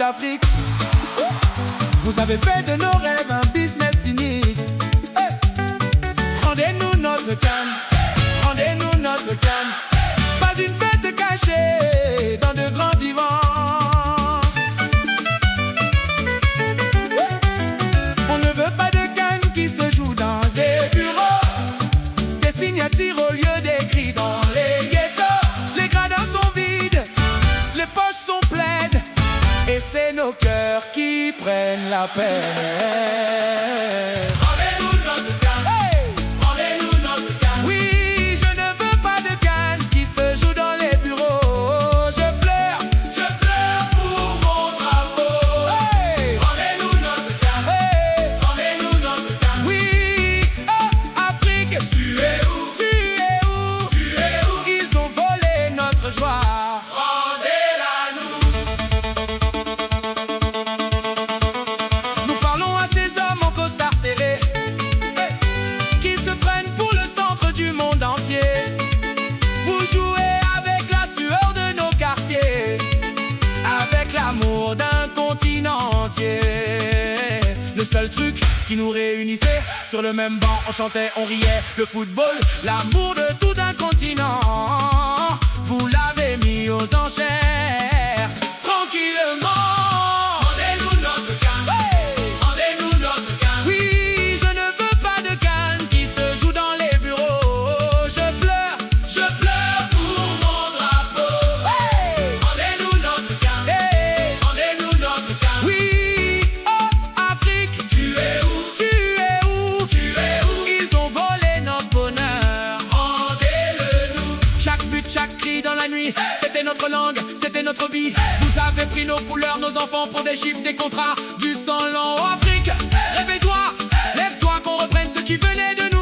d'Afrique. Vous avez fait de nos rêves un business unique. Hey. Rendez-nous notre canne, rendez-nous notre canne. Pas une fête cachée dans de grands divans. On ne veut pas de canne qui se joue dans des bureaux, des signatures au lieu d'écrits dans les ghettos. Les gradins sont vides, les poches sont pleines, et c'est nos cœurs qui prennent la peine. Rendez-nous notre canne, hey! Rendez-nous notre canne. Oui, je ne veux pas de canne qui se joue dans les bureaux. Je pleure pour mon drapeau. Hey! Rendez-nous notre canne, hey! Rendez-nous notre canne. Oui, oh Afrique, tu es où? Tu es où? Tu es où? Ils ont volé notre joie. D'un continent entier. Le seul truc qui nous réunissait, sur le même banc, on chantait, on riait. Le football, l'amour de tout un continent. Vous l'avez mis aux enchères, tranquillement. Rendez-nous notre canne, hey! Rendez-nous notre canne. Oui, je ne veux pas de canne qui se joue dans les bureaux. Je pleure pour mon drapeau. Hey! Rendez-nous notre canne, hey! Rendez-nous notre canne. Oui, oh Afrique, tu es où? Tu es où? Tu es où? Ils ont volé notre bonheur. Rendez-le nous. Chaque but, chaque cri dans la nuit, hey! C'était notre langue, c'était notre vie. Hey! Vous avez pris nos couleurs, nos enfants pour des chiffres, des contrats, du sang lent. Oh Afrique, hey! Réveille-toi, hey! Lève-toi qu'on reprenne ce qui venait de nous.